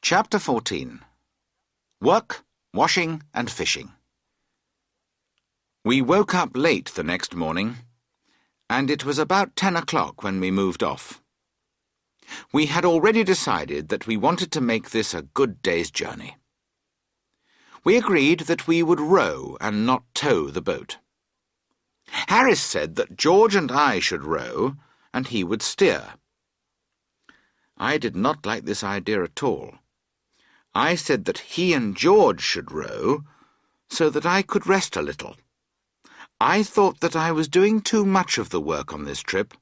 Chapter 14. Work, Washing and Fishing. We woke up late the next morning, and it was about 10 o'clock when we moved off. We had already decided that we wanted to make this a good day's journey. We agreed that we would row and not tow the boat. Harris said that George and I should row, and he would steer. I did not like this idea at all. I said that he and George should row, so that I could rest a little. I thought that I was doing too much of the work on this trip.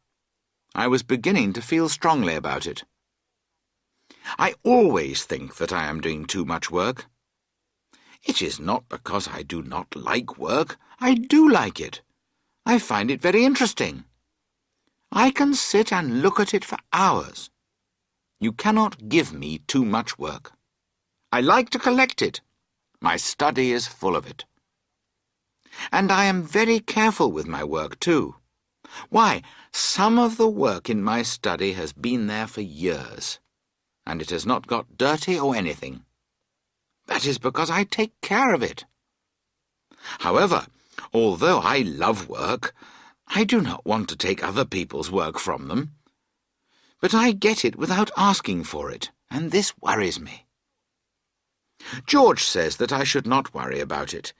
I was beginning to feel strongly about it. I always think that I am doing too much work. It is not because I do not like work. I do like it. I find it very interesting. I can sit and look at it for hours. You cannot give me too much work. I like to collect it. My study is full of it. And I am very careful with my work, too. Why, some of the work in my study has been there for years, and it has not got dirty or anything. That is because I take care of it. However, although I love work, I do not want to take other people's work from them. But I get it without asking for it, and this worries me. George says that I should not worry about it.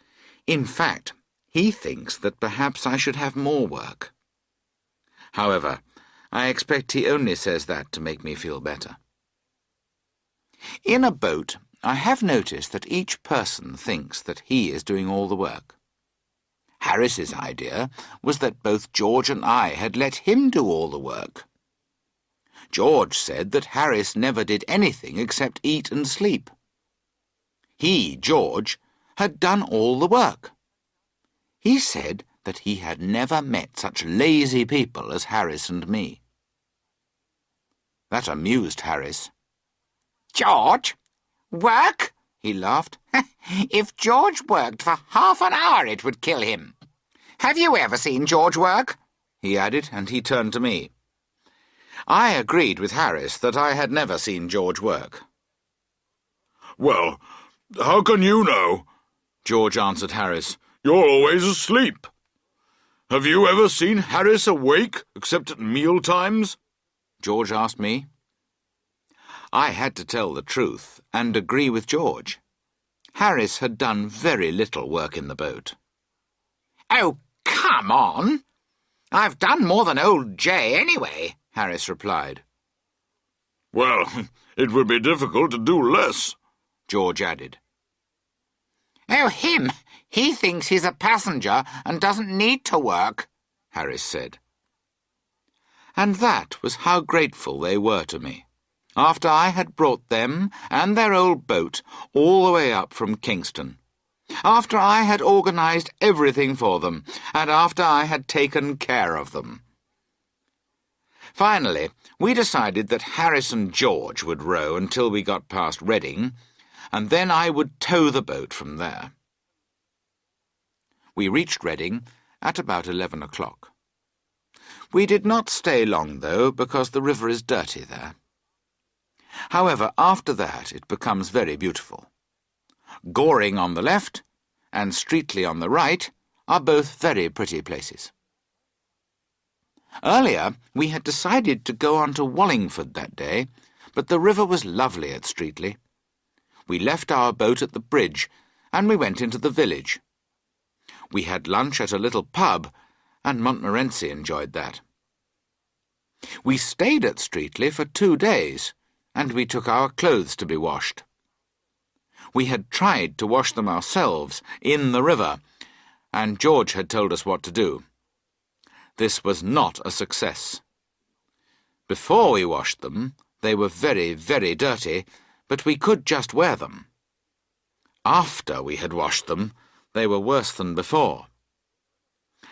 In fact, he thinks that perhaps I should have more work. However, I expect he only says that to make me feel better. In a boat, I have noticed that each person thinks that he is doing all the work. Harris's idea was that both George and I had let him do all the work. George said that Harris never did anything except eat and sleep. He, George, had done all the work. He said that he had never met such lazy people as Harris and me. That amused Harris. "George? Work?" he laughed. "If George worked for half an hour, it would kill him. Have you ever seen George work?" he added, and he turned to me. I agreed with Harris that I had never seen George work. "Well, how can you know?" George answered Harris. "You're always asleep. Have you ever seen Harris awake, except at meal times?" George asked me. I had to tell the truth and agree with George. Harris had done very little work in the boat. "Oh, come on! I've done more than old Jay anyway," Harris replied. "Well, it would be difficult to do less," George added. "Oh, him! He thinks he's a passenger and doesn't need to work," Harris said. And that was how grateful they were to me, after I had brought them and their old boat all the way up from Kingston, after I had organized everything for them, and after I had taken care of them. Finally, we decided that Harris and George would row until we got past Reading, and then I would tow the boat from there. We reached Reading at about 11 o'clock. We did not stay long, though, because the river is dirty there. However, after that it becomes very beautiful. Goring on the left and Streatley on the right are both very pretty places. Earlier, we had decided to go on to Wallingford that day, but the river was lovely at Streatley. We left our boat at the bridge, and we went into the village. We had lunch at a little pub, and Montmorency enjoyed that. We stayed at Streatley for 2 days, and we took our clothes to be washed. We had tried to wash them ourselves in the river, and George had told us what to do. This was not a success. Before we washed them, they were very, very dirty, but we could just wear them. After we had washed them, they were worse than before.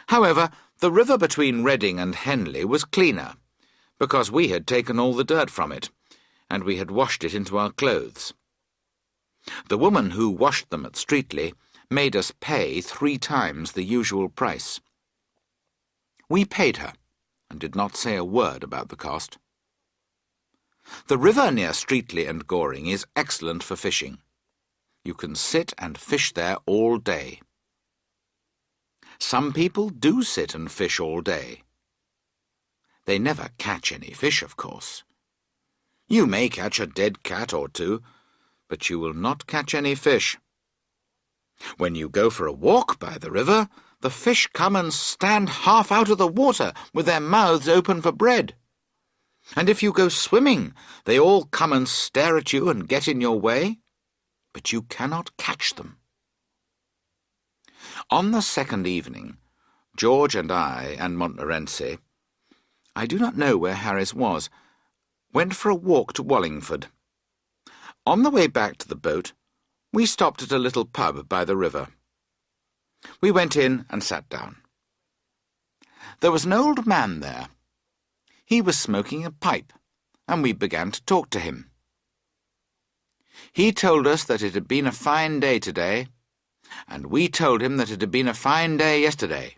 However, the river between Reading and Henley was cleaner, because we had taken all the dirt from it, and we had washed it into our clothes. The woman who washed them at Streatley made us pay 3 times the usual price. We paid her, and did not say a word about the cost. The river near Streatley and Goring is excellent for fishing. You can sit and fish there all day. Some people do sit and fish all day. They never catch any fish, of course. You may catch a dead cat or two, but you will not catch any fish. When you go for a walk by the river, the fish come and stand half out of the water with their mouths open for bread. And if you go swimming, they all come and stare at you and get in your way, but you cannot catch them. On the second evening, George and I and Montmorency, I do not know where Harris was, went for a walk to Wallingford. On the way back to the boat, we stopped at a little pub by the river. We went in and sat down. There was an old man there. He was smoking a pipe, and we began to talk to him. He told us that it had been a fine day today, and we told him that it had been a fine day yesterday.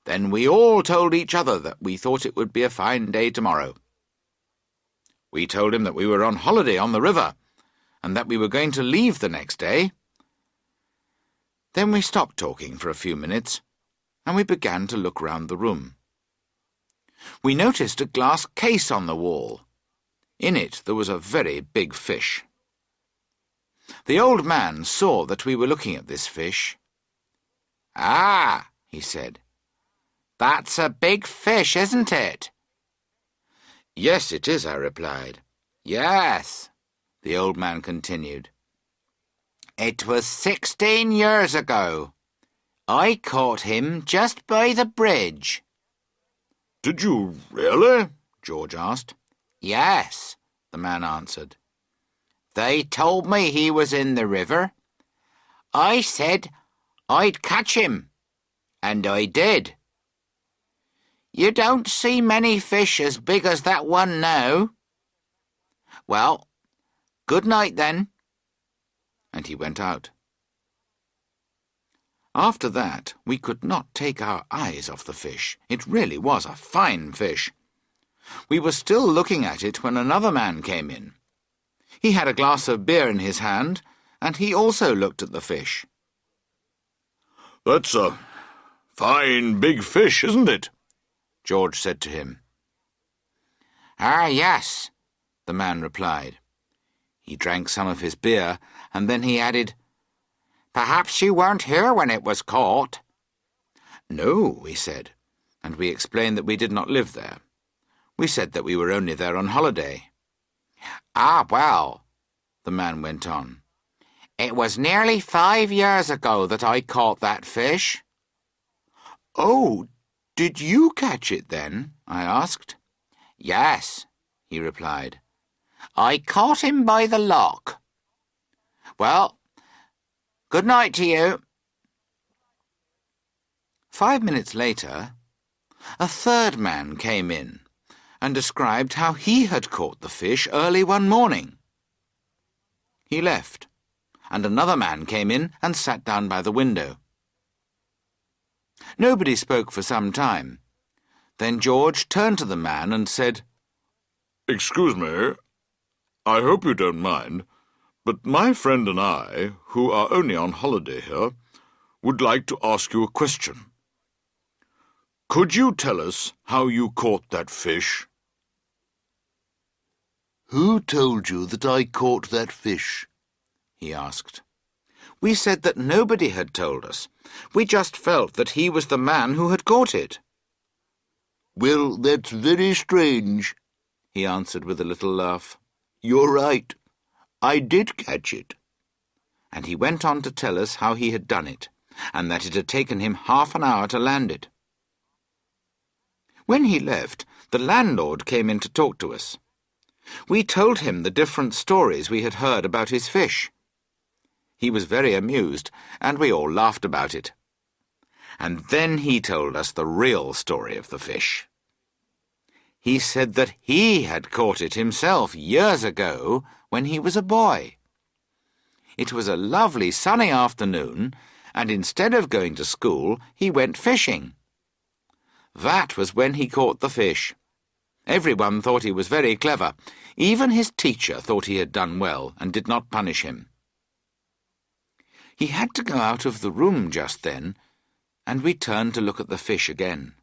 Then we all told each other that we thought it would be a fine day tomorrow. We told him that we were on holiday on the river, and that we were going to leave the next day. Then we stopped talking for a few minutes, and we began to look round the room. We noticed a glass case on the wall. In it there was a very big fish. The old man saw that we were looking at this fish. "Ah," he said, "that's a big fish, isn't it?" "Yes, it is," I replied. "Yes," the old man continued. "It was 16 years ago. I caught him just by the bridge." Did you really? George asked. "Yes," the man answered. "They told me he was in the river. I said I'd catch him, and I did. You don't see many fish as big as that one now. Well, good night then." And he went out. After that, we could not take our eyes off the fish. It really was a fine fish. We were still looking at it when another man came in. He had a glass of beer in his hand, and he also looked at the fish. "That's a fine big fish, isn't it?" George said to him. "Ah, yes," the man replied. He drank some of his beer, and then he added, "Perhaps you weren't here when it was caught." "No," we said, and we explained that we did not live there. We said that we were only there on holiday. "Ah, well," the man went on, "it was nearly 5 years ago that I caught that fish." "Oh, did you catch it then?" I asked. "Yes," he replied. "I caught him by the lock. Well, good night to you." 5 minutes later, a third man came in and described how he had caught the fish early one morning. He left, and another man came in and sat down by the window. Nobody spoke for some time. Then George turned to the man and said, "Excuse me, I hope you don't mind, but my friend and I, who are only on holiday here, would like to ask you a question. Could you tell us how you caught that fish?" "Who told you that I caught that fish?" he asked. We said that nobody had told us. We just felt that he was the man who had caught it. "Well, that's very strange," he answered with a little laugh. "You're right. I did catch it." And he went on to tell us how he had done it, and that it had taken him half an hour to land it. When he left, the landlord came in to talk to us. We told him the different stories we had heard about his fish. He was very amused, and we all laughed about it. And then he told us the real story of the fish. He said that he had caught it himself years ago when he was a boy. It was a lovely sunny afternoon, and instead of going to school, he went fishing. That was when he caught the fish. Everyone thought he was very clever. Even his teacher thought he had done well and did not punish him. He had to go out of the room just then, and we turned to look at the fish again.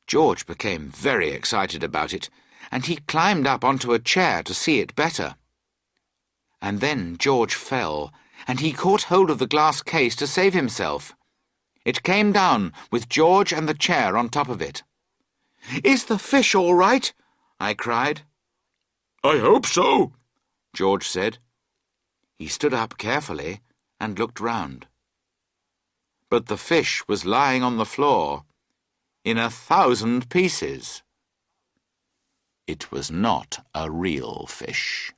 George became very excited about it, and he climbed up onto a chair to see it better. And then George fell, and he caught hold of the glass case to save himself. It came down with George and the chair on top of it. "Is the fish all right?" I cried. I hope so, George said. He stood up carefully and looked round. But the fish was lying on the floor, in 1,000 pieces. It was not a real fish.